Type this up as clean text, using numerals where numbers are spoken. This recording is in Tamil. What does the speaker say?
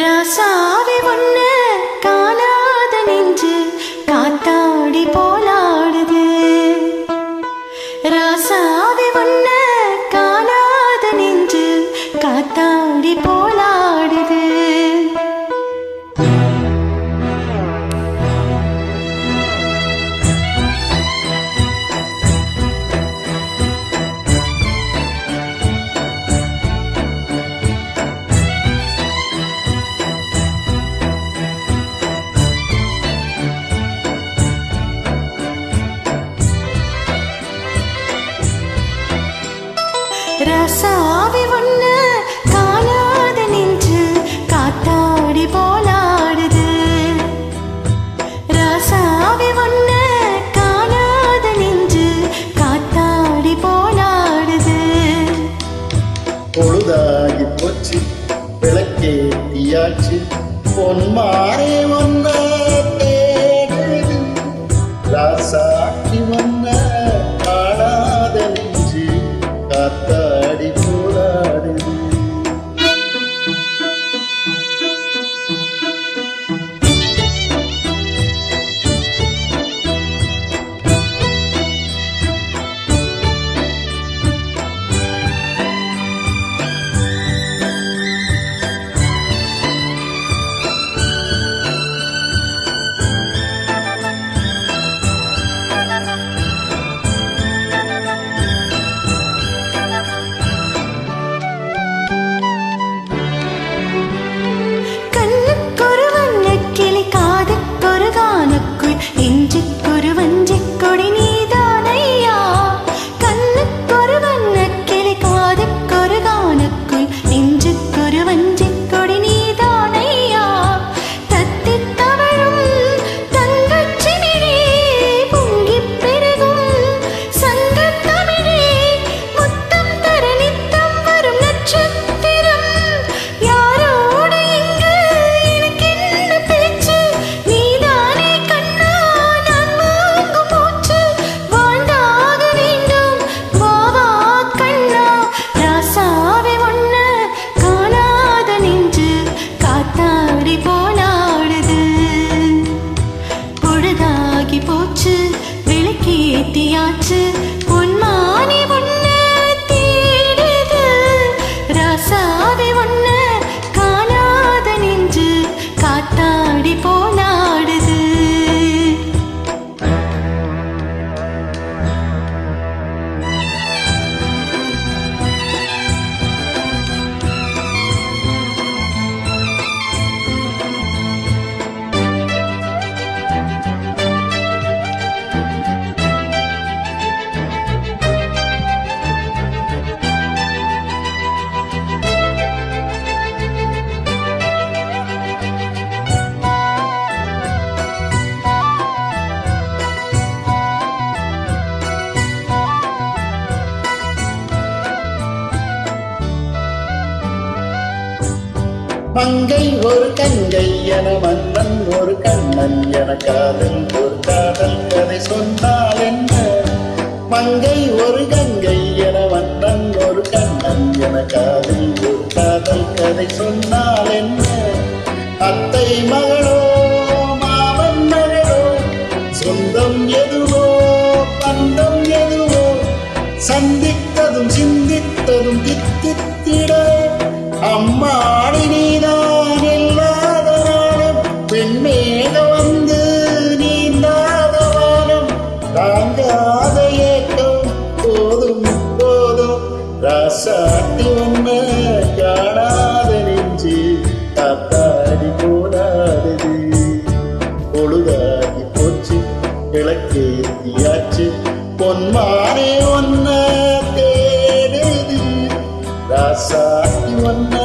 ராசாவி ஒன்ன காணாத நெஞ்சு காத்தாடி போலாடுது. ராசாவி ஒன்ன காணாத நெஞ்சு காத்தாடி போலாடுது. ராசாவி ஒன்ன காணாத நெஞ்சு காத்தாடி போலாடுது. ராசாவி ஒன்ன காணாத நெஞ்சு காத்தாடி போலாடுது. பொழுதாகி போச்சு விளக்கேத்தியாச்சு பொன்மாரே ஒன்ன தேடுது. ராசாக்கி ஒன்ன காணாத நெஞ்சு காத்தாடி போராடுது. விளக்கேத்தியாச்சு பொன்மானே ஒன்ன தேடுது. ராசாவி ஒன்ன காணாத நெஞ்சு காத்தாடி போலாடுது. மங்கை ஒரு கங்கை என மன்னன் ஒரு கண்ணன் என காதல் ஒரு காதல் கதை சொன்னால் என்ன? மங்கை ஒரு கங்கை என மன்னன் ஒரு கண்ணன் என காதல் ஒரு காதல் கதை சொன்னால் என்ன? அத்தை மகளோ மாமன் மகளோ சொந்தம் எதுவோ பந்தம் எதுவோ சந்தித்ததும் சிந்தித்ததும் தித்தித்திட அம்மாடி நீதான் இல்லாத நாளும் பெண்மேக வந்து நீந்தாத வானம் தாங்காத ஏக்கம் போதும் போதும். ராசாத்தி ஒன்ன காணாத நெஞ்சு காத்தாடி போராடுது. பொழுதாகி போச்சு விளக்கேத்தியாச்சு பொன்மானே ஒன்ன தேடுது. ராசாத்தி ஒன்ன